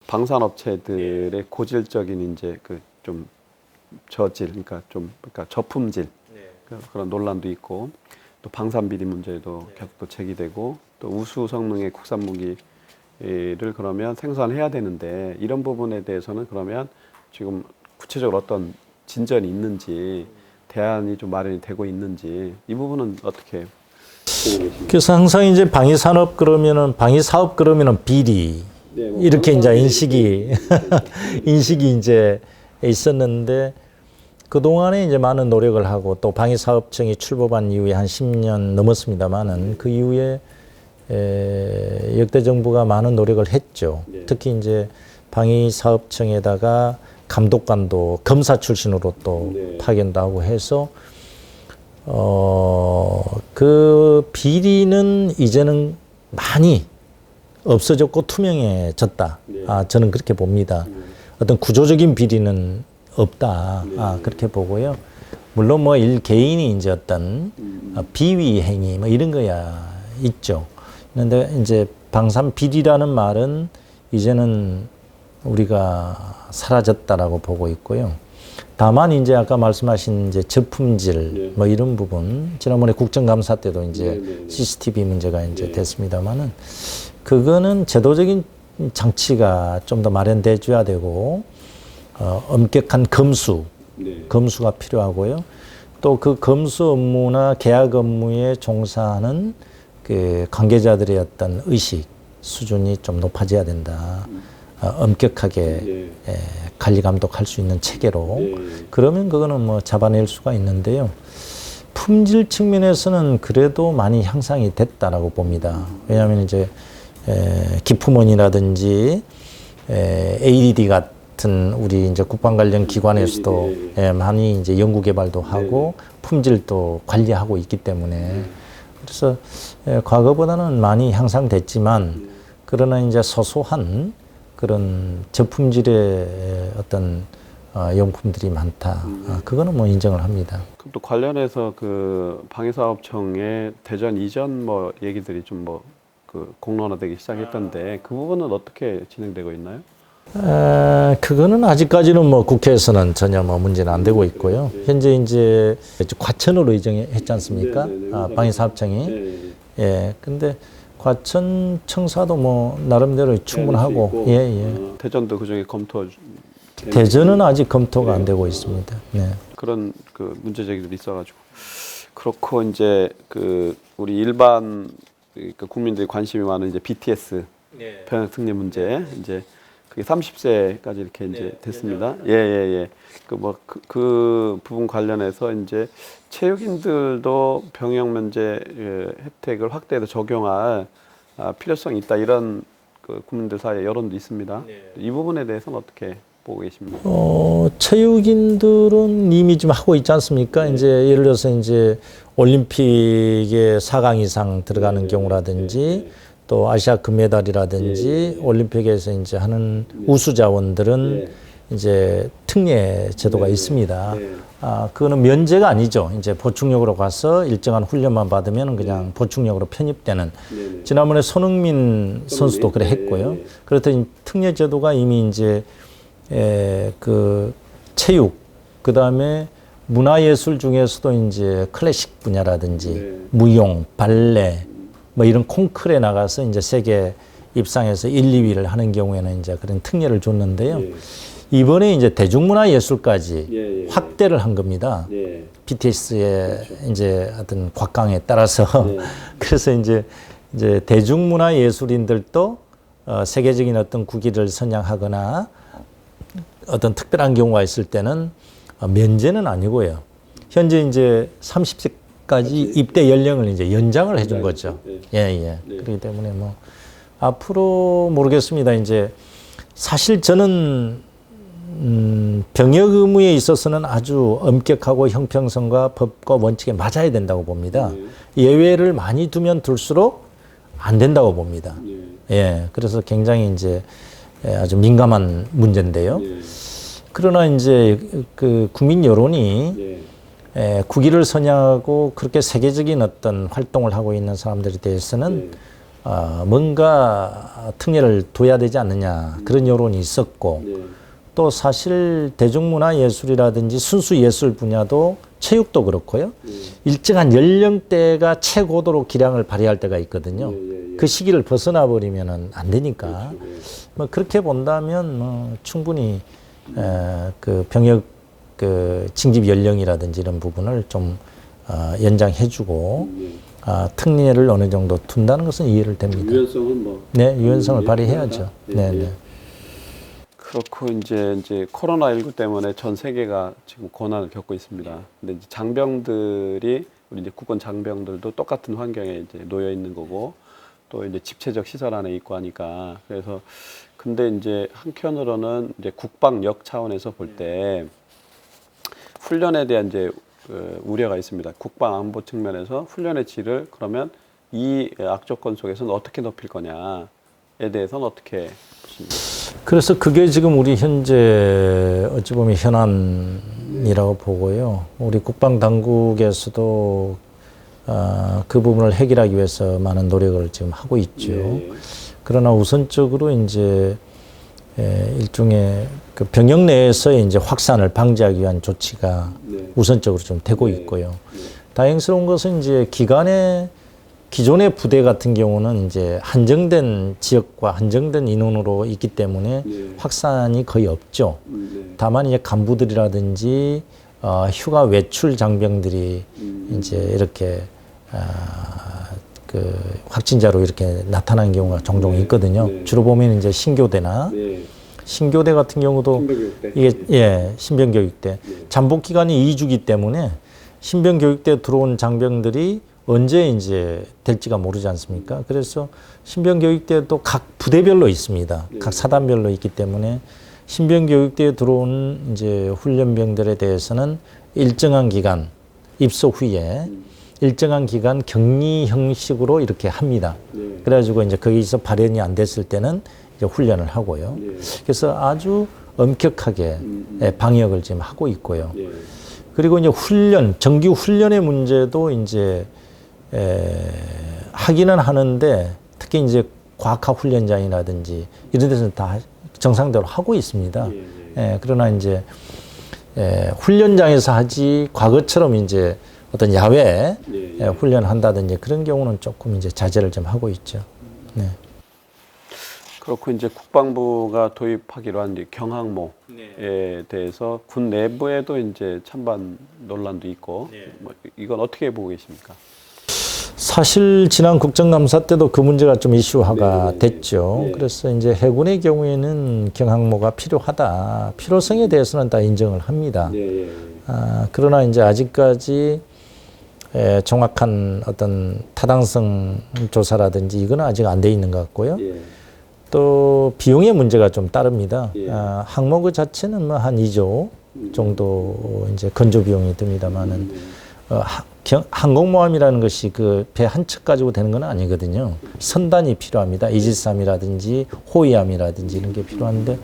방산업체들의 고질적인 이제 그 좀 저질, 그러니까 저품질 그런 논란도 있고, 또 방산 비리 문제도 계속 또 제기되고, 또 우수 성능의 국산 무기를 그러면 생산해야 되는데, 이런 부분에 대해서는 그러면 지금 구체적으로 어떤 진전이 있는지, 대안이 좀 마련이 되고 있는지, 이 부분은 어떻게? 그래서 항상 이제 방위산업 그러면은 방위사업 그러면은 비리 이렇게 이제 인식이 이제 있었는데, 그동안에 이제 많은 노력을 하고 또 방위사업청이 출범한 이후에 한 10년 넘었습니다만은 그 이후에 역대 정부가 많은 노력을 했죠. 특히 이제 방위사업청에다가 감독관도 검사 출신으로 또 파견도 하고 해서 그 비리는 이제는 많이 없어졌고 투명해졌다. 저는 그렇게 봅니다. 어떤 구조적인 비리는 없다. 그렇게 보고요. 물론 뭐 개인이 이제 어떤 비위 행위 뭐 이런 거야 있죠. 그런데 이제 방산 비리라는 말은 이제는 우리가 사라졌다라고 보고 있고요. 다만 이제 아까 말씀하신 이제 저품질 뭐 이런 부분, 지난번에 국정감사 때도 이제 CCTV 문제가 이제 됐습니다만은, 그거는 제도적인 장치가 좀 더 마련돼 줘야 되고, 엄격한 검수가 필요하고요. 또 그 검수 업무나 계약 업무에 종사하는 그 관계자들의 어떤 의식 수준이 좀 높아져야 된다. 엄격하게 관리 감독할 수 있는 체계로. 그러면 그거는 뭐 잡아낼 수가 있는데요. 품질 측면에서는 그래도 많이 향상이 됐다라고 봅니다. 왜냐하면 이제 기품원이라든지 ADD 같은 우리 이제 국방 관련 기관에서도 많이 이제 연구 개발도 하고 품질도 관리하고 있기 때문에, 그래서 과거보다는 많이 향상됐지만, 그러나 이제 소소한 그런 저품질의 어떤 용품들이 많다. 그거는 뭐 인정을 합니다. 그럼 또 관련해서 그 방위사업청의 대전 이전 뭐 얘기들이 좀 뭐 그 공론화되기 시작했던데, 그 부분은 어떻게 진행되고 있나요? 그거는 아직까지는 뭐 국회에서는 전혀 뭐 문제는 안 되고 있고요. 현재 이제 과천으로 이전했지 않습니까? 방위사업청이. 근데 과천 청사도 뭐 나름대로 충분하고, 대전도 그중에 검토. 대전은 아직 검토가 안 되고 있습니다. 그런 그 문제 제기들이 있어가지고. 그렇고 이제 그 우리 일반 그 국민들이 관심이 많은 이제 BTS 병역 특례 문제, 이제 그게 30세까지 이렇게 이제 됐습니다. 그 부분 관련해서 이제 체육인들도 병역 면제 혜택을 확대해서 적용할 필요성이 있다, 이런 그 국민들 사이에 여론도 있습니다. 이 부분에 대해서는 어떻게 보고 계십니까? 체육인들은 이미 좀 하고 있지 않습니까? 이제 예를 들어서 이제 올림픽에 4강 이상 들어가는 경우라든지, 또 아시아 금메달이라든지 올림픽에서 이제 하는 우수 자원들은 이제 특례 제도가 있습니다. 그거는 면제가 아니죠. 이제 보충력으로 가서 일정한 훈련만 받으면 그냥 보충력으로 편입되는. 지난번에 손흥민 선수도 그래 했고요. 그렇더니 특례 제도가 이미 이제 그 체육, 그 다음에 문화예술 중에서도 이제 클래식 분야라든지 무용, 발레 뭐 이런 콩쿨에 나가서 이제 세계 입상해서 1, 2위를 하는 경우에는 이제 그런 특례를 줬는데요. 이번에 이제 대중문화예술까지 확대를 한 겁니다. BTS의 이제 어떤 곽강에 따라서. 그래서 이제 대중문화예술인들도 세계적인 어떤 국위를 선양하거나 어떤 특별한 경우가 있을 때는 면제는 아니고요. 현재 이제 30세까지 입대 연령을 이제 연장을 해준 거죠. 그렇기 때문에 뭐 앞으로 모르겠습니다. 이제 사실 저는 병역 의무에 있어서는 아주 엄격하고 형평성과 법과 원칙에 맞아야 된다고 봅니다. 예외를 많이 두면 둘수록 안 된다고 봅니다. 그래서 굉장히 이제 아주 민감한 문제인데요. 그러나 이제 그 국민 여론이 국위를 선양하고 그렇게 세계적인 어떤 활동을 하고 있는 사람들에 대해서는 뭔가 특례를 둬야 되지 않느냐 그런 여론이 있었고 네. 또 사실 대중문화예술이라든지 순수 예술 분야도 체육도 그렇고요. 일정한 연령대가 최고도로 기량을 발휘할 때가 있거든요. 그 시기를 벗어나 버리면 안 되니까 뭐 그렇게 본다면 뭐 충분히 그 병역 그 징집 연령이라든지 이런 부분을 좀 연장해주고 특례를 어느 정도 둔다는 것은 이해를 됩니다. 유연성은 뭐 네, 유연성을 발휘해야죠. 네, 네. 그렇고 이제 코로나19 때문에 전 세계가 지금 고난을 겪고 있습니다. 근데 이제 장병들이 우리 이제 국군 장병들도 똑같은 환경에 이제 놓여 있는 거고 또 이제 집체적 시설 안에 있고 하니까 그래서 근데 이제 한편으로는 이제 국방력 차원에서 볼 때 훈련에 대한 이제 우려가 있습니다. 국방 안보 측면에서 훈련의 질을 그러면 이 악조건 속에서는 어떻게 높일 거냐에 대해서는 어떻게 보십니까? 그래서 그게 지금 우리 현재 어찌 보면 현안이라고 보고요. 우리 국방 당국에서도 그 부분을 해결하기 위해서 많은 노력을 지금 하고 있죠. 그러나 우선적으로 이제 일종의 그 병역 내에서의 이제 확산을 방지하기 위한 조치가 우선적으로 좀 되고 있고요. 다행스러운 것은 이제 기존의 부대 같은 경우는 이제 한정된 지역과 한정된 인원으로 있기 때문에 확산이 거의 없죠. 다만 이제 간부들이라든지 휴가 외출 장병들이 이제 이렇게 그 확진자로 이렇게 나타나는 경우가 종종 있거든요. 주로 보면 이제 신교대나 신교대 같은 경우도 이게 신병교육대 잠복 기간이 2주기 때문에 신병교육대 들어온 장병들이 언제 이제 될지가 모르지 않습니까? 그래서 신병교육대도 각 부대별로 있습니다. 각 사단별로 있기 때문에 신병교육대에 들어온 이제 훈련병들에 대해서는 일정한 기간 입소 후에 일정한 기간 격리 형식으로 이렇게 합니다. 그래가지고 이제 거기서 발현이 안 됐을 때는 이제 훈련을 하고요. 그래서 아주 엄격하게 방역을 지금 하고 있고요. 그리고 이제 정규 훈련의 문제도 이제 하기는 하는데 특히 이제 과학학 훈련장이라든지 이런 데서는 다 정상대로 하고 있습니다. 그러나 이제 훈련장에서 하지 과거처럼 이제 어떤 야외 훈련한다든지 그런 경우는 조금 이제 자제를 좀 하고 있죠. 네. 그렇고 이제 국방부가 도입하기로 한 이제 경항모에 대해서 군 내부에도 이제 찬반 논란도 있고 뭐 이건 어떻게 보고 계십니까? 사실 지난 국정감사 때도 그 문제가 좀 이슈화가 됐죠. 그래서 이제 해군의 경우에는 경항모가 필요하다. 필요성에 대해서는 다 인정을 합니다. 그러나 이제 아직까지 정확한 어떤 타당성 조사라든지 이거는 아직 안 돼 있는 것 같고요. 또 비용의 문제가 좀 따릅니다. 항모 그 자체는 뭐 한 2조 정도 이제 건조 비용이 듭니다만은 항공모함이라는 것이 그 배 한 척 가지고 되는 건 아니거든요. 선단이 필요합니다. 이지스함이라든지 호위함이라든지 이런 게 필요한데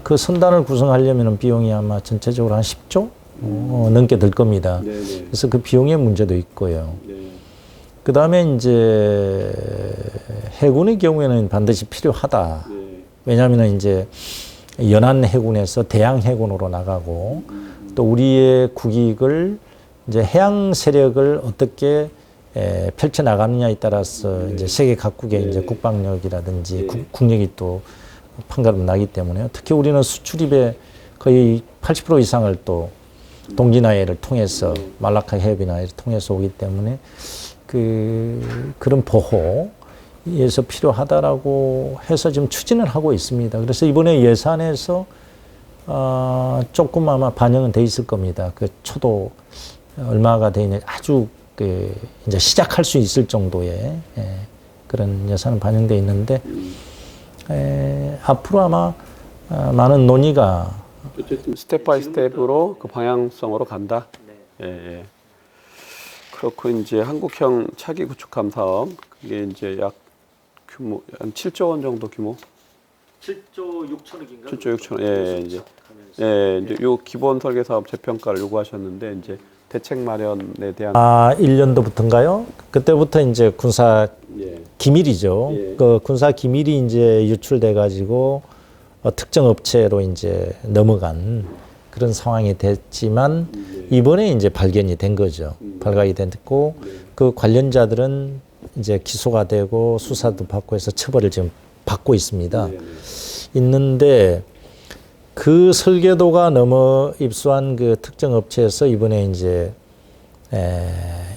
그 선단을 구성하려면 비용이 아마 전체적으로 한 10조 넘게 들 겁니다. 그래서 그 비용의 문제도 있고요. 그 다음에 이제 해군의 경우에는 반드시 필요하다. 왜냐하면 이제 연안 해군에서 대양 해군으로 나가고 또 우리의 국익을 이제 해양 세력을 어떻게 펼쳐 나가느냐에 따라서 이제 세계 각국의 이제 국방력이라든지 국력이 또 판가름 나기 때문에 특히 우리는 수출입의 거의 80% 이상을 또 동진아해를 통해서 말라카 해협이나 통해서 오기 때문에 그런 보호에서 필요하다라고 해서 지금 추진을 하고 있습니다. 그래서 이번에 예산에서 조금 아마 반영은 돼 있을 겁니다. 그 초도 얼마가 돼 있는 아주 이제 시작할 수 있을 정도의 그런 예산은 반영돼 있는데 앞으로 아마 많은 논의가 어쨌든 스텝 바이 스텝으로 그 방향성으로 간다. 그렇고 이제 한국형 차기 구축함 사업 그게 이제 약 규모 한 7조 원 정도 규모. 7조 6천억인가? 7조 6천억. 이제 요 기본 설계 사업 재평가를 요구하셨는데 이제 대책 마련에 대한 1년도부터인가요? 그때부터 이제 군사 예. 기밀이죠. 예. 그 군사 기밀이 이제 유출돼 가지고 특정 업체로 이제 넘어간 그런 상황이 됐지만 이번에 이제 발견이 된 거죠. 발각이 됐고 그 관련자들은 이제 기소가 되고 수사도 받고 해서 처벌을 지금 받고 있습니다. 있는데 그 설계도가 넘어 입수한 그 특정 업체에서 이번에 이제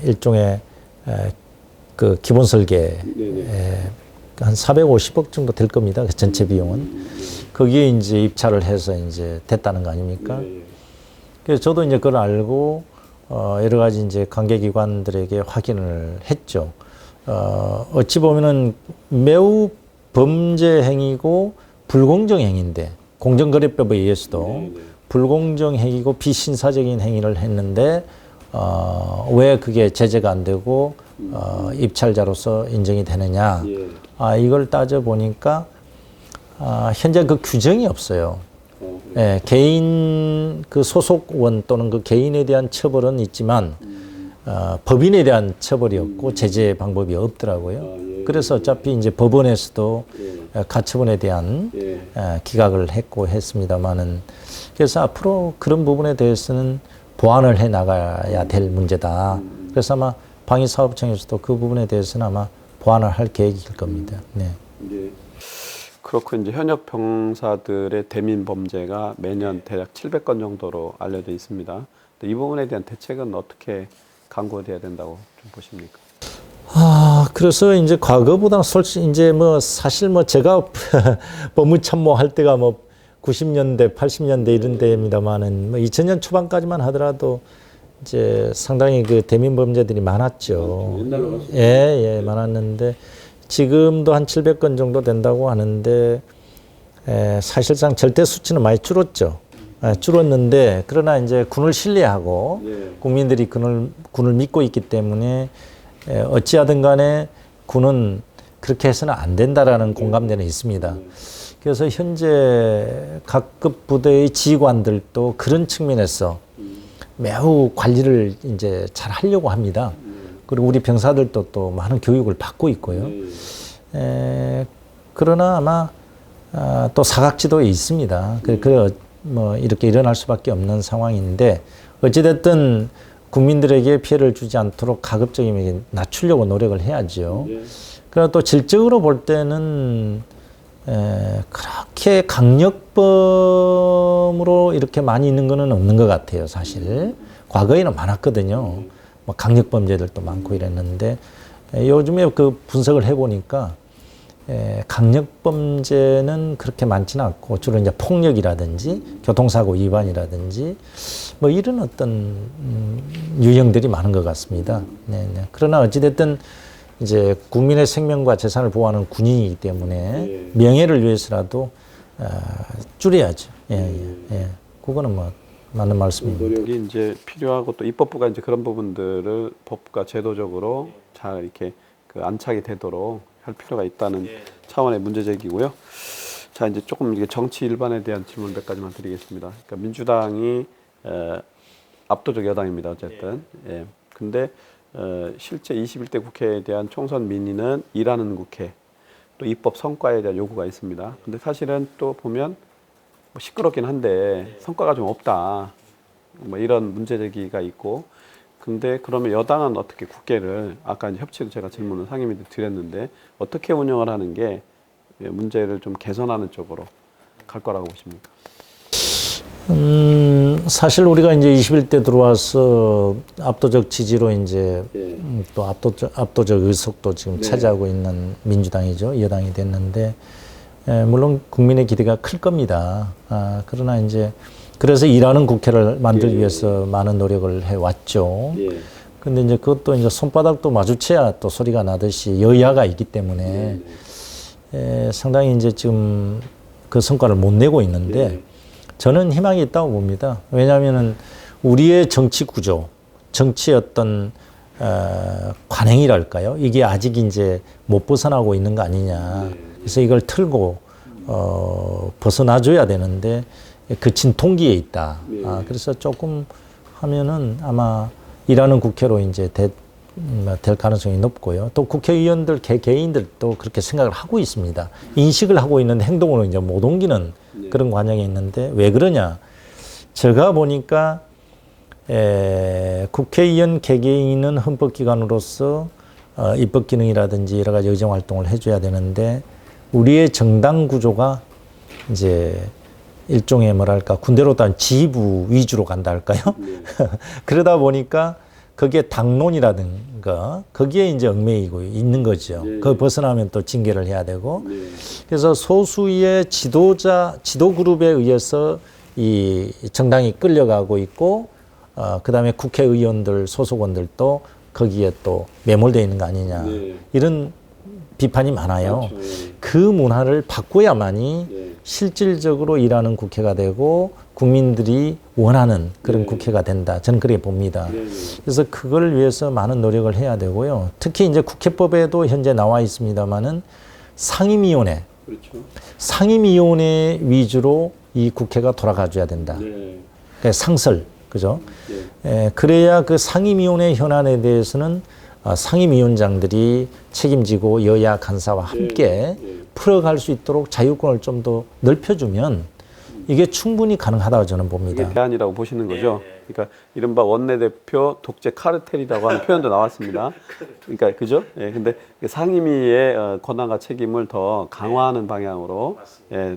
일종의 그 기본 설계 한 450억 정도 될 겁니다. 그 전체 비용은 거기에 이제 입찰을 해서 이제 됐다는 거 아닙니까? 그래서 저도 이제 그걸 알고 여러 가지 이제 관계기관들에게 확인을 했죠. 어찌 보면은 매우 범죄 행위고 불공정 행위인데 공정거래법에 의해서도 불공정 행위고 비신사적인 행위를 했는데 왜 그게 제재가 안 되고 입찰자로서 인정이 되느냐? 이걸 따져 보니까 현재 그 규정이 없어요. 예, 개인 그 소속원 또는 그 개인에 대한 처벌은 있지만 법인에 대한 처벌이 없고 제재 방법이 없더라고요. 그래서 어차피 이제 법원에서도 가처분에 대한 기각을 했고 했습니다만은 그래서 앞으로 그런 부분에 대해서는 보완을 해 나가야 될 문제다. 그래서 아마 방위사업청에서도 그 부분에 대해서는 아마 보완을 할 계획일 겁니다. 네. 그렇고 이제 현역 병사들의 대민 범죄가 매년 대략 700건 정도로 알려져 있습니다. 이 부분에 대한 대책은 어떻게 강구돼야 된다고 좀 보십니까? 그래서 이제 과거보다는 솔직히 이제 뭐 사실 뭐 제가 법무참모 할 때가 뭐 90년대, 80년대 이런 때입니다만은 뭐 2000년 초반까지만 하더라도 이제 상당히 그 대민 범죄들이 많았죠. 예, 많았는데 지금도 한 700건 정도 된다고 하는데 사실상 절대 수치는 많이 줄었죠. 줄었는데 그러나 이제 군을 신뢰하고 국민들이 군을 믿고 있기 때문에 어찌하든 간에 군은 그렇게 해서는 안 된다라는 공감대는 있습니다. 그래서 현재 각급 부대의 지휘관들도 그런 측면에서 매우 관리를 이제 잘 하려고 합니다. 그리고 우리 병사들도 또 많은 교육을 받고 있고요. 그러나 아마 또 사각지도에 있습니다. 그래 뭐 이렇게 일어날 수밖에 없는 상황인데 어찌됐든 국민들에게 피해를 주지 않도록 가급적이면 낮추려고 노력을 해야죠. 그러나 또 질적으로 볼 때는 그렇게 강력범으로 이렇게 많이 있는 거는 없는 것 같아요, 사실. 과거에는 많았거든요. 뭐 강력범죄들도 많고 이랬는데 요즘에 그 분석을 해보니까 강력범죄는 그렇게 많지는 않고 주로 이제 폭력이라든지 교통사고 위반이라든지 뭐 이런 어떤 유형들이 많은 것 같습니다. 네. 그러나 어찌됐든 이제 국민의 생명과 재산을 보호하는 군인이기 때문에 명예를 위해서라도 줄여야죠. 그거는 뭐 맞는 말씀입니다. 노력이 이제 필요하고 또 입법부가 이제 그런 부분들을 법과 제도적으로 잘 이렇게 그 안착이 되도록 할 필요가 있다는 차원의 문제 제기고요. 자, 이제 조금 이게 정치 일반에 대한 질문 몇 가지만 드리겠습니다. 그러니까 민주당이 압도적 여당입니다. 어쨌든. 근데 실제 21대 국회에 대한 총선 민의는 일하는 국회, 또 입법 성과에 대한 요구가 있습니다. 근데 사실은 또 보면 뭐 시끄럽긴 한데 성과가 좀 없다. 뭐 이런 문제 제기가 있고. 근데 그러면 여당은 어떻게 국회를 아까 이제 협치도 제가 질문을 상임위도 드렸는데 어떻게 운영을 하는 게 문제를 좀 개선하는 쪽으로 갈 거라고 보십니까? 사실 우리가 이제 21대 들어와서 압도적 지지로 이제 또 압도적 의석도 지금 차지하고 있는 민주당이죠. 여당이 됐는데 물론 국민의 기대가 클 겁니다. 그러나 이제 그래서 일하는 국회를 만들기 위해서 많은 노력을 해왔죠. 근데 이제 그것도 이제 손바닥도 마주쳐야 또 소리가 나듯이 여야가 있기 때문에 상당히 이제 지금 그 성과를 못 내고 있는데 저는 희망이 있다고 봅니다. 왜냐하면은 우리의 정치 구조, 정치의 어떤 관행이랄까요? 이게 아직 이제 못 벗어나고 있는 거 아니냐. 그래서 이걸 틀고 벗어나줘야 되는데 그 진통기에 있다. 그래서 조금 하면은 아마 일하는 국회로 이제 될 가능성이 높고요. 또 국회의원들 개개인들도 그렇게 생각을 하고 있습니다. 인식을 하고 있는데 행동으로 이제 못 옮기는 그런 과정이 있는데 왜 그러냐? 제가 보니까 국회의원 개개인은 헌법기관으로서 입법 기능이라든지 여러 가지 의정 활동을 해줘야 되는데 우리의 정당 구조가 이제 일종의 뭐랄까 군대로 따면 지휘부 위주로 간다 할까요? 그러다 보니까 거기에 당론이라든가 거기에 이제 얽매이고 있는 거죠. 그 벗어나면 또 징계를 해야 되고. 그래서 소수의 지도 그룹에 의해서 이 정당이 끌려가고 있고, 그다음에 국회의원들 소속원들도 거기에 또 매몰되어 있는 거 아니냐. 이런 비판이 많아요. 그 문화를 바꿔야만이 실질적으로 일하는 국회가 되고 국민들이 원하는 그런 국회가 된다. 저는 그렇게 봅니다. 그래서 그걸 위해서 많은 노력을 해야 되고요. 특히 이제 국회법에도 현재 나와 있습니다만은 상임위원회, 상임위원회 위주로 이 국회가 돌아가줘야 된다. 그러니까 상설, 그죠? 그래야 그 상임위원회 현안에 대해서는 상임위원장들이 책임지고 여야 간사와 함께 풀어갈 수 있도록 자유권을 좀 더 넓혀주면 이게 충분히 가능하다고 저는 봅니다. 이게 대안이라고 보시는 거죠. 그러니까 이른바 원내대표 독재 카르텔이라고 하는 표현도 나왔습니다. 그러니까 그죠? 근데 상임위의 권한과 책임을 더 강화하는 방향으로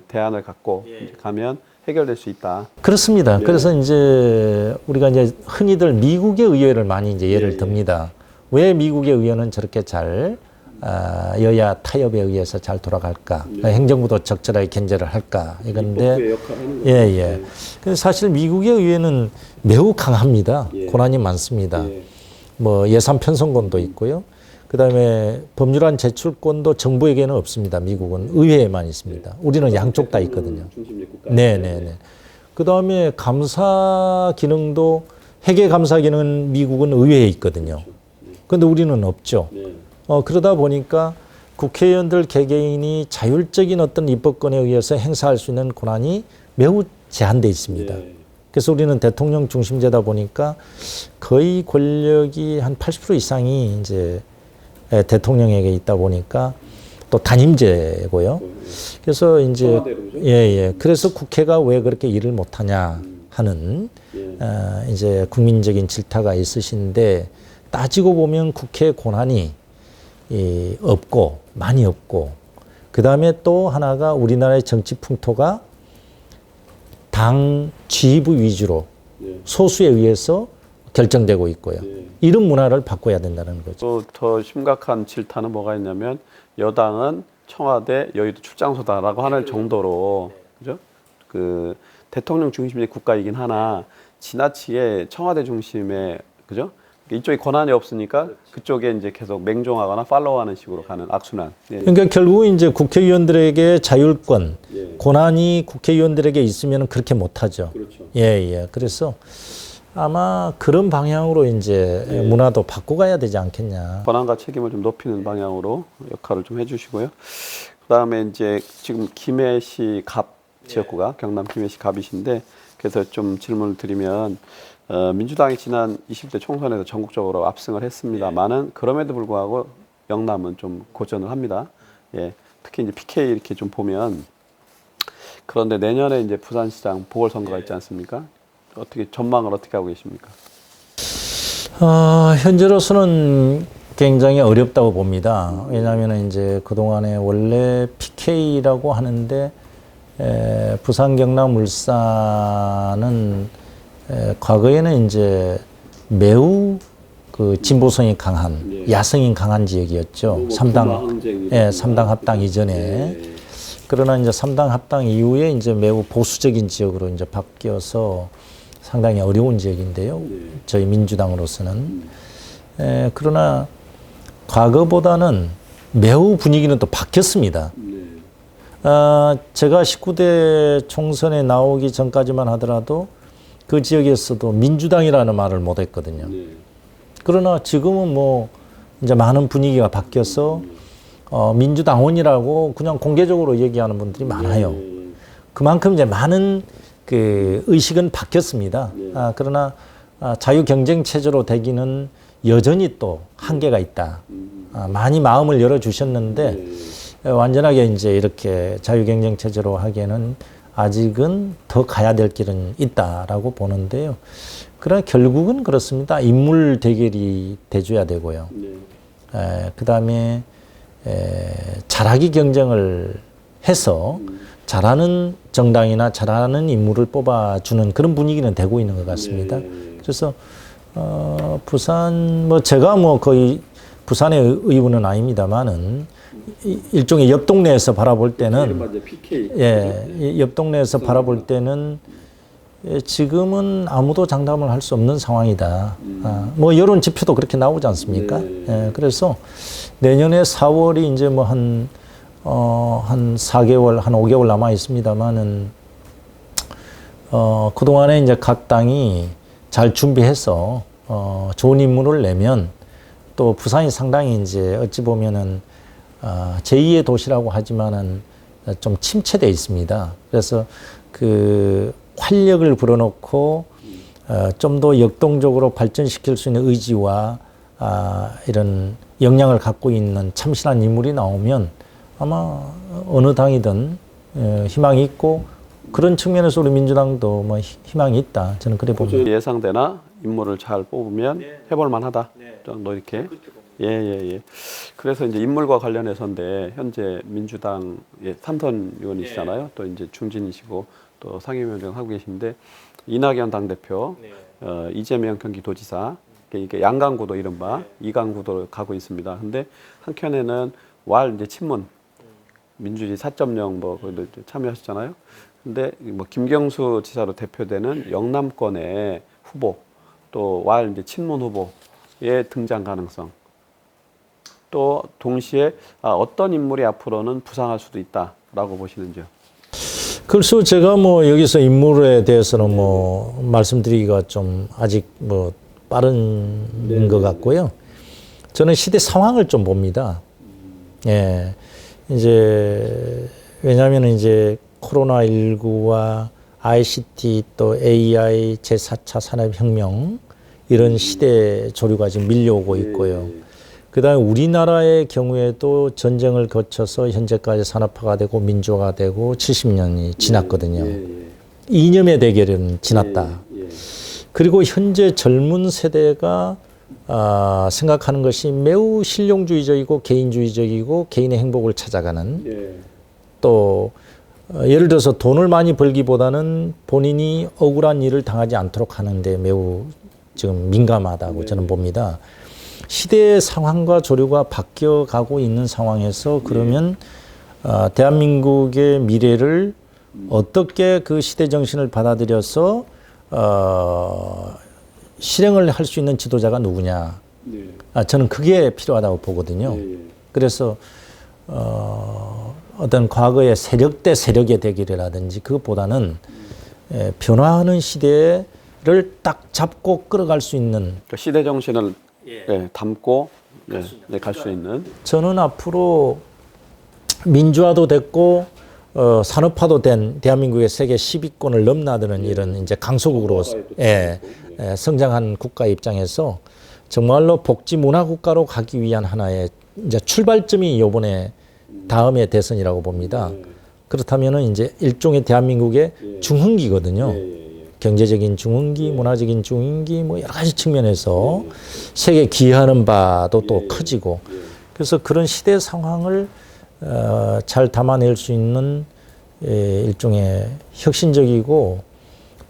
대안을 갖고 가면 해결될 수 있다. 그렇습니다. 그래서 이제 우리가 이제 흔히들 미국의 의회를 많이 이제 예를 듭니다. 왜 미국의 의회는 저렇게 잘 여야 타협에 의해서 잘 돌아갈까? 행정부도 적절하게 견제를 할까? 이건데, 근데 사실 미국의 의회는 매우 강합니다. 권한이 많습니다. 뭐 예산 편성권도 있고요. 그다음에 법률안 제출권도 정부에게는 없습니다. 미국은 의회에만 있습니다. 우리는 양쪽 다 있거든요. 네네네. 그다음에 감사 기능도 회계 감사 기능은 미국은 의회에 있거든요. 그런데 우리는 없죠. 그러다 보니까 국회의원들 개개인이 자율적인 어떤 입법권에 의해서 행사할 수 있는 권한이 매우 제한되어 있습니다. 그래서 우리는 대통령 중심제다 보니까 거의 권력이 한 80% 이상이 이제 대통령에게 있다 보니까 또 단임제고요. 그래서 이제 그래서 국회가 왜 그렇게 일을 못하냐 하는 이제 국민적인 질타가 있으신데 따지고 보면 국회 권한이 없고 많이 없고 그 다음에 또 하나가 우리나라의 정치 풍토가 당 지휘부 위주로 소수에 의해서 결정되고 있고요. 이런 문화를 바꿔야 된다는 거죠. 또 더 심각한 질타는 뭐가 있냐면 여당은 청와대 여의도 출장소다라고 하는 정도로 그죠? 그 대통령 중심의 국가이긴 하나 지나치게 청와대 중심의 그죠? 이쪽에 권한이 없으니까 그쪽에 이제 계속 맹종하거나 팔로우하는 식으로 가는 악순환. 그러니까 결국 이제 국회의원들에게 자율권, 권한이 국회의원들에게 있으면 그렇게 못하죠. 그래서 아마 그런 방향으로 이제 문화도 바꿔가야 되지 않겠냐. 권한과 책임을 좀 높이는 방향으로 역할을 좀 해주시고요. 그다음에 이제 지금 김해시 갑 지역구가 경남 김해시 갑이신데 그래서 좀 질문을 드리면. 민주당이 지난 20대 총선에서 전국적으로 압승을 했습니다만은 그럼에도 불구하고 영남은 좀 고전을 합니다. 특히 이제 PK 이렇게 좀 보면 그런데 내년에 이제 부산시장 보궐선거가 있지 않습니까? 어떻게 전망을 어떻게 하고 계십니까? 현재로서는 굉장히 어렵다고 봅니다. 왜냐하면 이제 그동안에 원래 PK라고 하는데 부산, 경남, 울산은 과거에는 이제 매우 그 진보성이 강한 야성이 강한 지역이었죠. 삼당 합당 이전에. 그러나 이제 3당 합당 이후에 이제 매우 보수적인 지역으로 이제 바뀌어서 상당히 어려운 지역인데요. 저희 민주당으로서는. 그러나 과거보다는 매우 분위기는 또 바뀌었습니다. 제가 19대 총선에 나오기 전까지만 하더라도 그 지역에서도 민주당이라는 말을 못 했거든요. 그러나 지금은 뭐 이제 많은 분위기가 바뀌어서 민주당원이라고 그냥 공개적으로 얘기하는 분들이 많아요. 그만큼 이제 많은 그 의식은 바뀌었습니다. 그러나 자유 경쟁 체제로 되기는 여전히 또 한계가 있다. 많이 마음을 열어 주셨는데 완전하게 이제 이렇게 자유 경쟁 체제로 하기에는 아직은 더 가야 될 길은 있다라고 보는데요. 그러나 결국은 그렇습니다. 인물 대결이 돼줘야 되고요. 그다음에 잘하기 경쟁을 해서 잘하는 정당이나 잘하는 인물을 뽑아주는 그런 분위기는 되고 있는 것 같습니다. 그래서 부산 뭐 제가 뭐 거의 부산의 의원은 아닙니다만은 일종의 옆 동네에서 바라볼 때는 옆 동네에서 바라볼 때는 지금은 아무도 장담을 할 수 없는 상황이다. 뭐 여론 지표도 그렇게 나오지 않습니까? 그래서 내년에 4월이 이제 뭐 한 4개월, 한 5개월 남아 있습니다만은 그동안에 이제 각 당이 잘 준비해서 좋은 인물을 내면 또 부산이 상당히 이제 어찌 보면은 제2의 도시라고 하지만은 좀 침체돼 있습니다. 그래서 그 활력을 불어넣고 좀 더 역동적으로 발전시킬 수 있는 의지와 이런 역량을 갖고 있는 참신한 인물이 나오면 아마 어느 당이든 희망이 있고 그런 측면에서 우리 민주당도 뭐 희망이 있다. 저는 그래 봅니다. 예상되나 인물을 잘 뽑으면 해볼 만하다. 정도 이렇게. 예. 그래서 이제 인물과 관련해서인데 현재 민주당 삼선 의원이시잖아요. 또 이제 중진이시고 또 상임위원장 하고 계신데 이낙연 당대표, 이재명 경기도지사 이게 양강구도 이른바 이강구도 가고 있습니다. 근데 한켠에는 왈 이제 친문 민주주의 4.0 뭐 참여하셨잖아요. 근데 뭐 김경수 지사로 대표되는 영남권의 후보 또 왈 이제 친문 후보의 등장 가능성 또 동시에 어떤 인물이 앞으로는 부상할 수도 있다라고 보시는지요? 글쎄요, 제가 뭐 여기서 인물에 대해서는 뭐 말씀드리기가 좀 아직 뭐 빠른 것 같고요. 저는 시대 상황을 좀 봅니다. 예. 이제, 왜냐하면 이제 코로나19와 ICT 또 AI 제4차 산업혁명 이런 시대 조류가 지금 밀려오고 있고요. 그 다음에 우리나라의 경우에도 전쟁을 거쳐서 현재까지 산업화가 되고 민주화가 되고 70년이 지났거든요. 이념의 대결은 지났다. 그리고 현재 젊은 세대가 생각하는 것이 매우 실용주의적이고 개인주의적이고 개인의 행복을 찾아가는 또 예를 들어서 돈을 많이 벌기보다는 본인이 억울한 일을 당하지 않도록 하는데 매우 지금 민감하다고 저는 봅니다. 시대의 상황과 조류가 바뀌어가고 있는 상황에서 그러면 대한민국의 미래를 어떻게 그 시대 정신을 받아들여서 실행을 할 수 있는 지도자가 누구냐. 저는 그게 필요하다고 보거든요. 그래서 어떤 과거의 세력 대 세력의 대결이라든지 그것보다는 변화하는 시대를 딱 잡고 끌어갈 수 있는 시대 정신을 담고 갈 수 있는. 저는 앞으로 민주화도 됐고 산업화도 된 대한민국의 세계 10위권을 넘나드는 이런 이제 강소국으로 성장한 국가 입장에서 정말로 복지 문화 국가로 가기 위한 하나의 이제 출발점이 이번에 다음의 대선이라고 봅니다. 그렇다면은 이제 일종의 대한민국의 중흥기거든요. 경제적인 중흥기, 문화적인 중흥기, 뭐 여러 가지 측면에서 세계 기여하는 바도 또 커지고, 그래서 그런 시대 상황을 잘 담아낼 수 있는 일종의 혁신적이고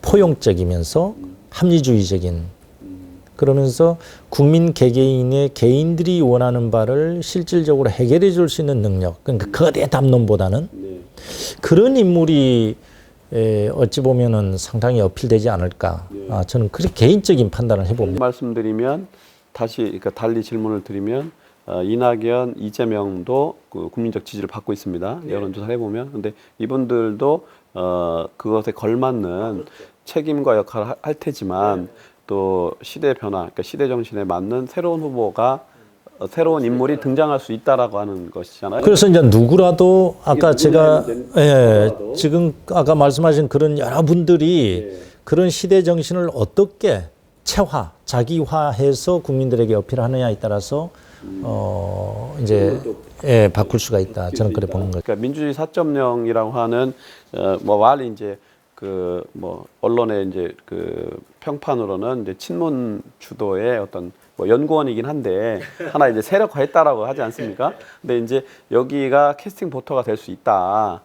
포용적이면서 합리주의적인, 그러면서 국민 개개인의 개인들이 원하는 바를 실질적으로 해결해 줄 수 있는 능력, 그러니까 거대 담론보다는 그런 인물이 어찌 보면은 상당히 어필되지 않을까. 저는 그렇게 개인적인 판단을 해봅니다. 말씀드리면 다시 그러니까 달리 질문을 드리면 이낙연, 이재명도 그 국민적 지지를 받고 있습니다. 여론조사를 해보면. 근데 이분들도 그것에 걸맞는 책임과 역할을 할 테지만 또 시대 변화, 그러니까 시대 정신에 맞는 새로운 후보가 새로운 인물이 등장할 수 있다라고 하는 것이잖아요. 그래서 이제 누구라도 아까 제가 지금 아까 말씀하신 그런 여러분들이 그런 시대 정신을 어떻게 체화, 자기화해서 국민들에게 어필하느냐에 따라서 이제 바꿀 수가 있다. 저는 그래 보는 거죠. 그러니까 민주주의 4.0이라고 하는 뭐 말이 이제 그 뭐 언론의 이제 그 평판으로는 이제 친문 주도의 어떤 뭐 연구원이긴 한데 하나 이제 세력화했다라고 하지 않습니까? 근데 이제 여기가 캐스팅 보터가 될 수 있다.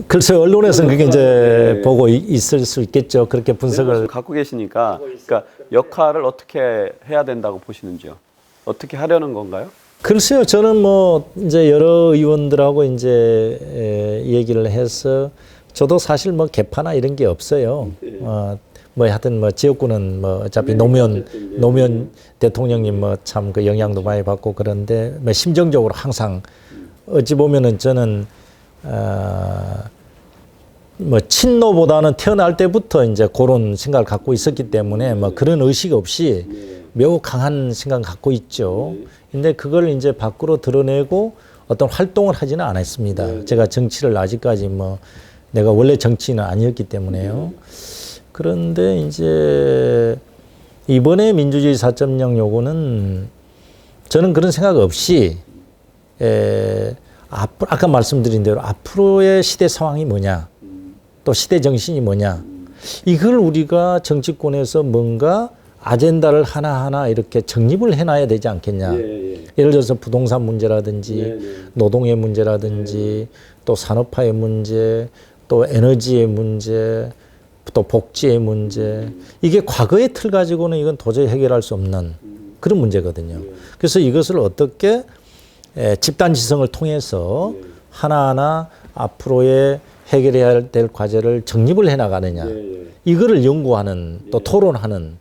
글쎄 언론에서는 그게 이제 보고 있을 수 있겠죠. 그렇게 분석을 갖고 계시니까 그러니까 역할을 어떻게 해야 된다고 보시는지요? 어떻게 하려는 건가요? 글쎄요, 저는 뭐 이제 여러 의원들하고 이제 얘기를 해서 저도 사실 뭐 개파나 이런 게 없어요. 뭐 하여튼 뭐 지역구는 뭐 어차피 노무현 대통령님 뭐 참 그 영향도 많이 받고 그런데 뭐 심정적으로 항상 어찌 보면은 저는 뭐 친노보다는 태어날 때부터 이제 그런 생각을 갖고 있었기 때문에 뭐 그런 의식 없이 매우 강한 생각을 갖고 있죠. 근데 그걸 이제 밖으로 드러내고 어떤 활동을 하지는 않았습니다. 제가 정치를 아직까지 뭐 내가 원래 정치인은 아니었기 때문에요. 그런데 이제 이번에 민주주의 4.0 요구는 저는 그런 생각 없이 아까 말씀드린 대로 앞으로의 시대 상황이 뭐냐, 또 시대 정신이 뭐냐, 이걸 우리가 정치권에서 뭔가 아젠다를 하나하나 이렇게 정립을 해놔야 되지 않겠냐. 예를 들어서 부동산 문제라든지 노동의 문제라든지 또 산업화의 문제, 또 에너지의 문제, 또 복지의 문제. 이게 과거의 틀 가지고는 이건 도저히 해결할 수 없는 그런 문제거든요. 그래서 이것을 어떻게 집단지성을 통해서 하나하나 앞으로의 해결해야 될 과제를 정립을 해나가느냐. 이거를 연구하는 또 토론하는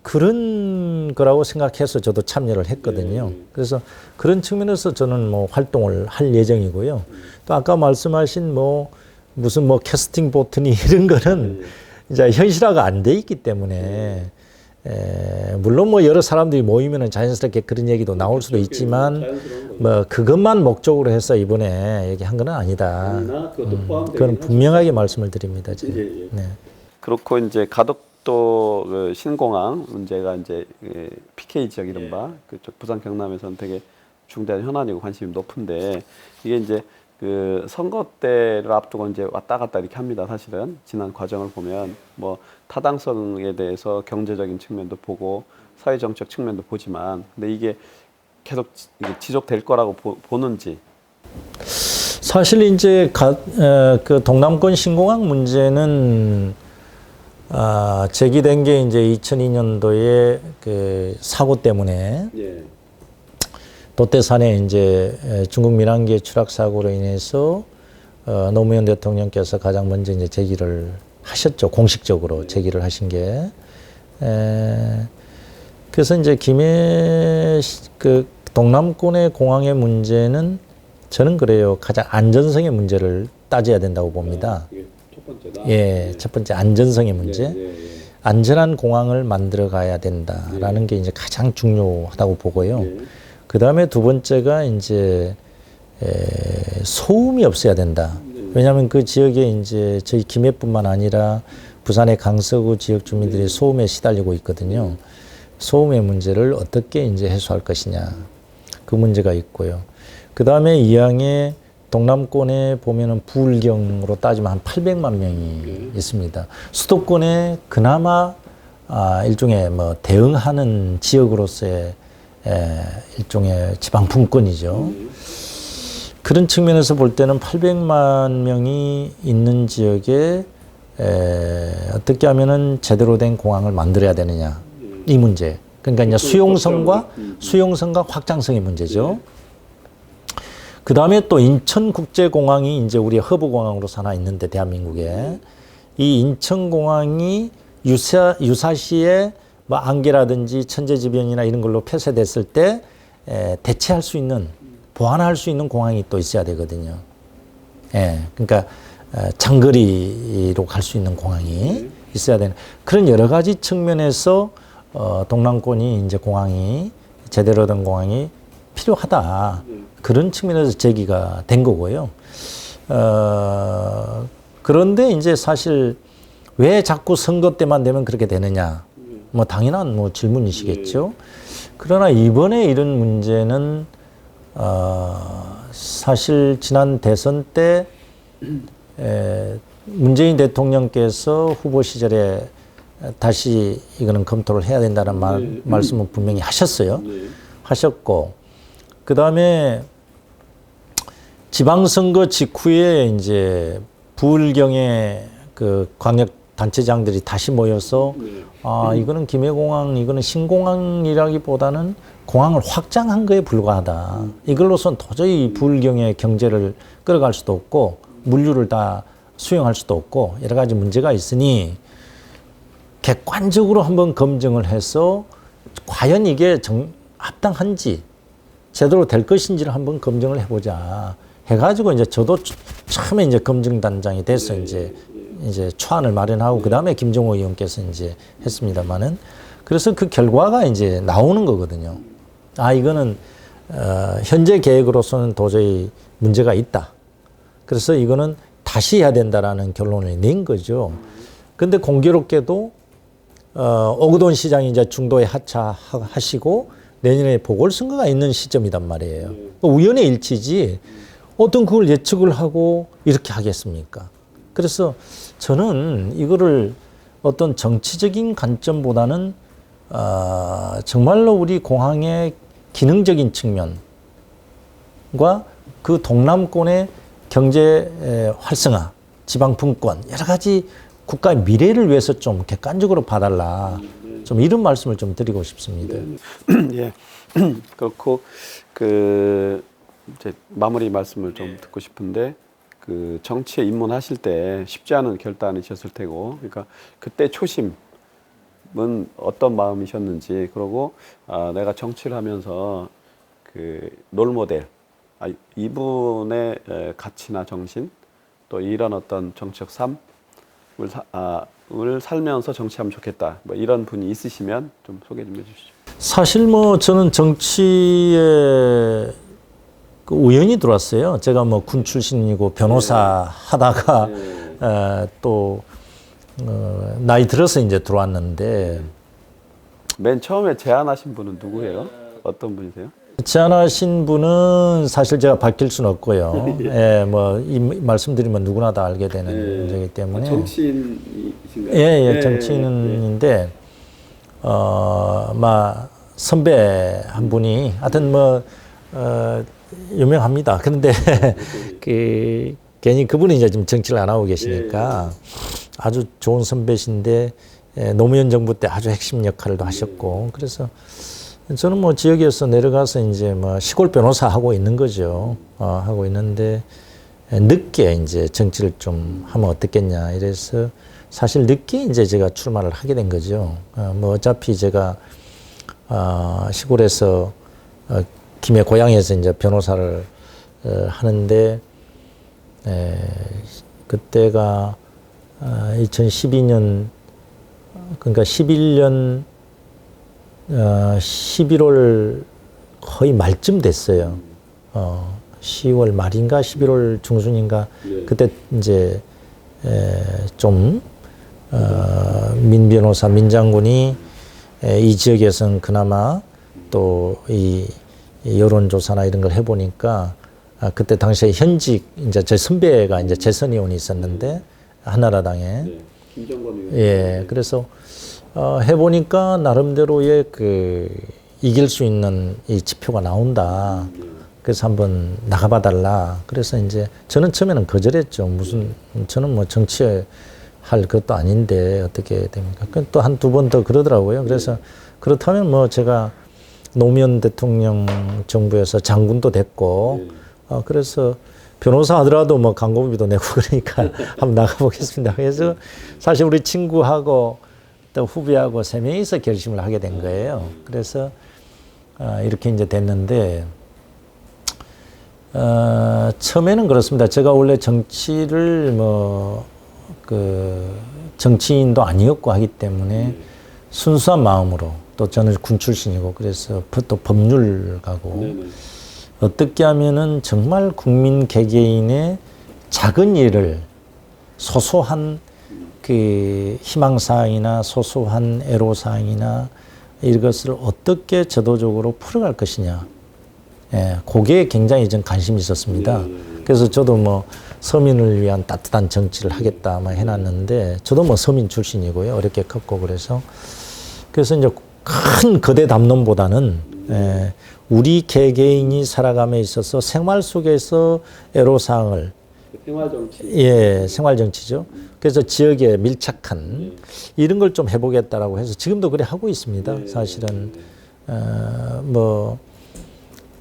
그런 거라고 생각해서 저도 참여를 했거든요. 그래서 그런 측면에서 저는 뭐 활동을 할 예정이고요. 또 아까 말씀하신 뭐 무슨 뭐 캐스팅 보트니 이런 거는 이제 현실화가 안 돼 있기 때문에 물론 뭐 여러 사람들이 모이면은 자연스럽게 그런 얘기도 나올 수도 있지만 뭐 그것만 목적으로 해서 이번에 얘기한 건 아니다. 그건 분명하게 말씀을 드립니다. 네. 그렇고 이제 가덕도 그 신공항 문제가 이제 PK 지역 이른바 그쪽 부산 경남에서는 되게 중대한 현안이고 관심이 높은데 이게 이제 그 선거 때를 앞두고 이제 왔다 갔다 이렇게 합니다. 사실은 지난 과정을 보면 뭐 타당성에 대해서 경제적인 측면도 보고 사회정책 측면도 보지만 근데 이게 계속 이게 지속될 거라고 보는지. 사실 이제 그 동남권 신공항 문제는 제기된 게 이제 2002년도에 그 사고 때문에. 롯데산에 이제 중국 민항기의 추락 사고로 인해서 노무현 대통령께서 가장 먼저 이제 제기를 하셨죠. 공식적으로 제기를 하신 게. 그래서 이제 그 동남권의 공항의 문제는 저는 그래요. 가장 안전성의 문제를 따져야 된다고 봅니다. 이게 첫 번째다. 예, 첫 번째 안전성의 문제. 안전한 공항을 만들어 가야 된다라는 게 이제 가장 중요하다고 보고요. 그 다음에 두 번째가 이제 소음이 없어야 된다. 왜냐하면 그 지역에 이제 저희 김해뿐만 아니라 부산의 강서구 지역 주민들이 소음에 시달리고 있거든요. 소음의 문제를 어떻게 이제 해소할 것이냐. 그 문제가 있고요. 그 다음에 이항에 동남권에 보면은 부울경으로 따지면 한 800만 명이 있습니다. 수도권에 그나마 일종의 뭐 대응하는 지역으로서의 일종의 지방분권이죠. 그런 측면에서 볼 때는 800만 명이 있는 지역에 어떻게 하면은 제대로 된 공항을 만들어야 되느냐 이 문제. 그러니까 이제 수용성과 확장성의 문제죠. 그 다음에 또 인천국제공항이 이제 우리 허브공항으로 하나 있는데 대한민국에 이 인천공항이 유사시에 뭐 안개라든지 천재지변이나 이런 걸로 폐쇄됐을 때 대체할 수 있는 보완할 수 있는 공항이 또 있어야 되거든요. 그러니까 장거리로 갈 수 있는 공항이 있어야 되는 그런 여러 가지 측면에서 동남권이 이제 공항이 제대로 된 공항이 필요하다. 그런 측면에서 제기가 된 거고요. 그런데 이제 사실 왜 자꾸 선거 때만 되면 그렇게 되느냐. 뭐 당연한 뭐 질문이시겠죠. 그러나 이번에 이런 문제는 사실 지난 대선 때 문재인 대통령께서 후보 시절에 다시 이거는 검토를 해야 된다는 말씀을 분명히 하셨어요. 하셨고, 그 다음에 지방선거 직후에 이제 부울경의 그 광역 단체장들이 다시 모여서 이거는 김해공항, 이거는 신공항이라기보다는 공항을 확장한 거에 불과하다. 이걸로선 도저히 부울경의 경제를 끌어갈 수도 없고 물류를 다 수용할 수도 없고 여러 가지 문제가 있으니 객관적으로 한번 검증을 해서 과연 이게 합당한지 제대로 될 것인지를 한번 검증을 해보자. 해가지고 이제 저도 처음에 이제 검증단장이 돼서 이제 초안을 마련하고 그 다음에 김종호 의원께서 이제 했습니다만은 그래서 그 결과가 이제 나오는 거거든요. 이거는 현재 계획으로서는 도저히 문제가 있다. 그래서 이거는 다시 해야 된다라는 결론을 낸 거죠. 근데 공교롭게도 오거돈 시장이 이제 중도에 하차하시고 내년에 보궐선거가 있는 시점이단 말이에요. 우연의 일치지 어떤 그걸 예측을 하고 이렇게 하겠습니까? 그래서 저는 이거를 어떤 정치적인 관점보다는 정말로 우리 공항의 기능적인 측면과 그 동남권의 경제 활성화, 지방 분권 여러 가지 국가의 미래를 위해서 좀 객관적으로 봐달라. 좀 이런 말씀을 좀 드리고 싶습니다. 예. 그렇고 이제 마무리 말씀을 좀 듣고 싶은데 그 정치에 입문하실 때 쉽지 않은 결단이셨을 테고, 그러니까 그때 초심은 어떤 마음이셨는지, 그리고 내가 정치를 하면서 그 롤모델, 이분의 가치나 정신, 또 이런 어떤 정치적 삶을 살면서 정치하면 좋겠다. 뭐 이런 분이 있으시면 좀 소개 좀 해주시죠. 사실 뭐 저는 정치에 그 우연히 들어왔어요. 제가 뭐 군 출신이고 변호사 하다가 또 나이 들어서 이제 들어왔는데 맨 처음에 제안하신 분은 누구예요? 어떤 분이세요? 제안하신 분은 사실 제가 밝힐 수는 없고요. 예, 뭐 이 말씀드리면 누구나 다 알게 되는 문제이기 때문에. 정치인이신가요? 예, 정치인인데 선배 한 분이 하여튼 뭐 유명합니다. 그런데 그 괜히 그분이 이제 좀 정치를 안 하고 계시니까 아주 좋은 선배신데 노무현 정부 때 아주 핵심 역할도 하셨고 그래서 저는 뭐 지역에서 내려가서 이제 뭐 시골 변호사 하고 있는 거죠. 하고 있는데 늦게 이제 정치를 좀 하면 어떻겠냐 이래서 사실 늦게 이제 제가 출마를 하게 된 거죠. 뭐 어차피 제가 시골에서 김해 고향에서 이제 변호사를 하는데 그때가 2012년 그러니까 11년 11월 거의 말쯤 됐어요. 10월 말인가 11월 중순인가 그때 이제 좀 민 변호사 민 장군이 이 지역에서는 그나마 또 이 여론조사나 이런 걸 해보니까 그때 당시에 현직 이제 제 선배가 이제 재선 의원이 있었는데 한나라당에 김정건 의원. 예 그래서 해보니까 나름대로의 그 이길 수 있는 이 지표가 나온다. 그래서 한번 나가봐 달라. 그래서 이제 저는 처음에는 거절했죠. 무슨 저는 뭐 정치에 할 것도 아닌데 어떻게 됩니까? 또 한 두 번 더 그러더라고요. 그래서 그렇다면 뭐 제가 노무현 대통령 정부에서 장군도 됐고 그래서 변호사 하더라도 뭐 광고비도 내고 그러니까 한번 나가보겠습니다. 그래서 사실 우리 친구하고 또 후배하고 세 명이서 결심을 하게 된 거예요. 그래서 이렇게 이제 됐는데 처음에는 그렇습니다. 제가 원래 정치를 정치인도 아니었고 하기 때문에 순수한 마음으로 또 저는 군 출신이고 그래서 또 법률가고 어떻게 하면은 정말 국민 개개인의 작은 일을 소소한 그 희망사항이나 소소한 애로사항이나 이것을 어떻게 제도적으로 풀어갈 것이냐. 예, 그게 굉장히 좀 관심이 있었습니다. 그래서 저도 뭐 서민을 위한 따뜻한 정치를 하겠다 막 해놨는데 저도 뭐 서민 출신이고요. 어렵게 컸고 그래서 이제 큰 거대 담론보다는 예, 우리 개개인이 살아감에 있어서 생활 속에서 애로사항을 생활정치. 예, 생활정치죠. 그래서 지역에 밀착한 이런 걸 좀 해보겠다라고 해서 지금도 그래 하고 있습니다. 사실은 뭐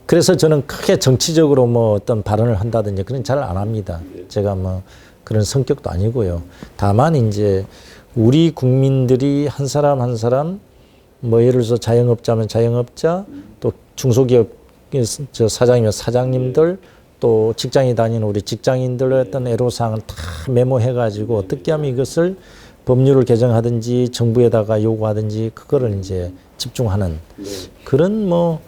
그래서 저는 크게 정치적으로 뭐 어떤 발언을 한다든지 그런 잘 안 합니다. 제가 뭐 그런 성격도 아니고요. 다만 이제 우리 국민들이 한 사람 한 사람 뭐 예를 들어서 자영업자면 자영업자, 또 중소기업 사장이면 사장님들, 또 직장에 다니는 우리 직장인들의 어떤 애로사항을 다 메모해가지고 어떻게 하면 이것을 법률을 개정하든지 정부에다가 요구하든지 그거를 이제 집중하는 그런 뭐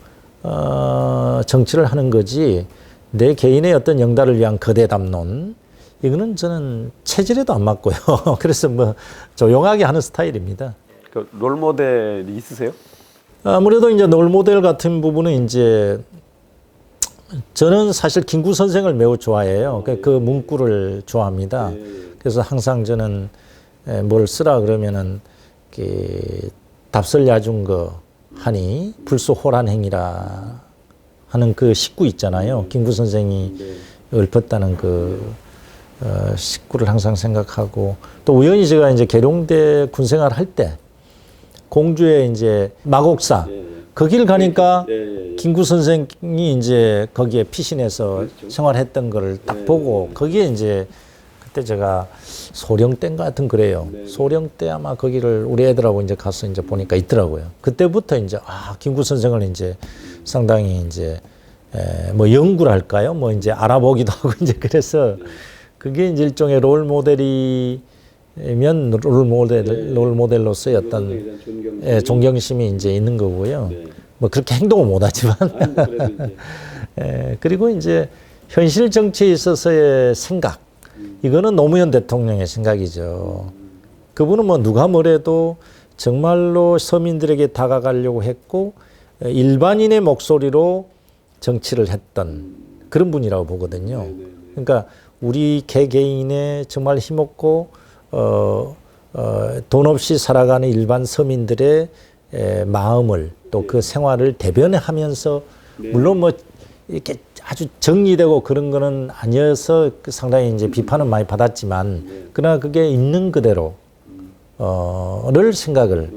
정치를 하는 거지 내 개인의 어떤 영달을 위한 거대 담론 이거는 저는 체질에도 안 맞고요. 그래서 뭐 조용하게 하는 스타일입니다. 그 롤모델이 있으세요? 아무래도 이제 롤모델 같은 부분은 이제 저는 사실 김구 선생을 매우 좋아해요. 그 문구를 좋아합니다. 그래서 항상 저는 뭘 쓰라 그러면은 답설 야중 거 하니 불소호란행이라 하는 그 식구 있잖아요. 김구 선생이 읊었다는 그 식구를 항상 생각하고 또 우연히 제가 이제 계룡대 군생활 할 때 공주에 이제 마곡사 거길 가니까 김구 선생이 이제 거기에 피신해서 생활했던 거를 딱 보고 거기에 이제 그때 제가 소령 때인가 하여튼 그래요. 소령 때 아마 거기를 우리 애들하고 이제 가서 이제 보니까 있더라고요. 그때부터 이제 김구 선생을 이제 상당히 이제 뭐 연구를 할까요? 뭐 이제 알아보기도 하고 이제 그래서 그게 이제 일종의 롤 모델이면 롤 모델로서의 어떤 존경심이 이제 있는 거고요. 뭐 그렇게 행동을 못 하지만 그리고 이제 현실 정치에 있어서의 생각 이거는 노무현 대통령의 생각이죠. 그분은 뭐 누가 뭐래도 정말로 서민들에게 다가가려고 했고 일반인의 목소리로 정치를 했던 그런 분이라고 보거든요. 그러니까 우리 개개인의 정말 힘없고 돈 없이 살아가는 일반 서민들의 마음을 또 그 생활을 대변하면서 물론 뭐 이렇게 아주 정리되고 그런 거는 아니어서 상당히 이제 비판은 많이 받았지만 그러나 그게 있는 그대로 를 생각을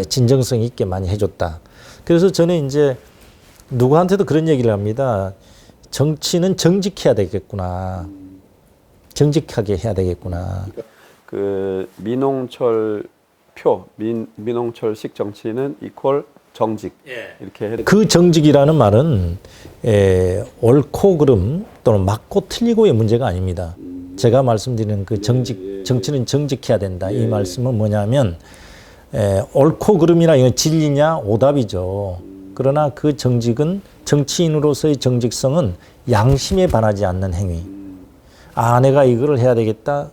진정성 있게 많이 해줬다. 그래서 저는 이제 누구한테도 그런 얘기를 합니다. 정치는 정직해야 되겠구나. 정직하게 해야 되겠구나. 그 민홍철 민홍철식 정치는 이퀄 정직 이렇게 해야 그 정직이라는 말은 옳고 그름 또는 맞고 틀리고의 문제가 아닙니다. 제가 말씀드리는 그 정치는 정직해야 된다. 이 말씀은 뭐냐면 옳고 그름이나 이건 진리냐 오답이죠. 그러나 그 정직은 정치인으로서의 정직성은 양심에 반하지 않는 행위. 내가 이거를 해야 되겠다.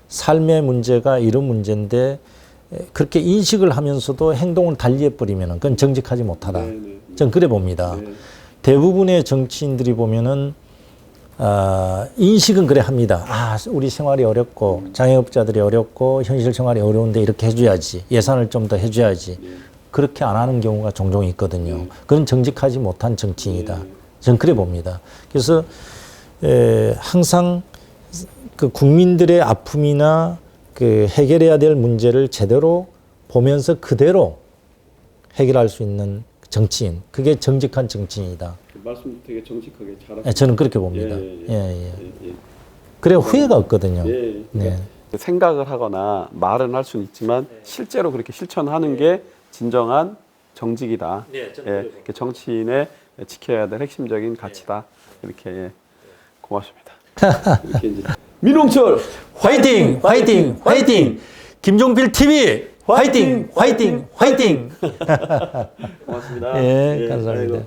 삶의 문제가 이런 문제인데 그렇게 인식을 하면서도 행동을 달리해버리면 그건 정직하지 못하다. 저는 그래 봅니다. 대부분의 정치인들이 보면은 인식은 그래 합니다. 우리 생활이 어렵고 장애업자들이 어렵고 현실 생활이 어려운데 이렇게 해줘야지. 예산을 좀 더 해줘야지. 그렇게 안 하는 경우가 종종 있거든요. 그건 정직하지 못한 정치인이다. 저는 그래 봅니다. 그래서 항상 그 국민들의 아픔이나 그 해결해야 될 문제를 제대로 보면서 그대로 해결할 수 있는 정치인. 그게 정직한 정치인이다. 말씀 되게 정직하게 잘하시네요. 저는 그렇게 봅니다. 그래야 후회가 없거든요. 그러니까 생각을 하거나 말은 할 수는 있지만 실제로 그렇게 실천하는 게 진정한 정직이다. 정치인의 지켜야 될 핵심적인 가치다. 이렇게 고맙습니다. 이렇게 이제 민홍철 화이팅! 화이팅! 화이팅! 김종필 TV 화이팅! 화이팅! 화이팅! 고맙습니다. 감사합니다.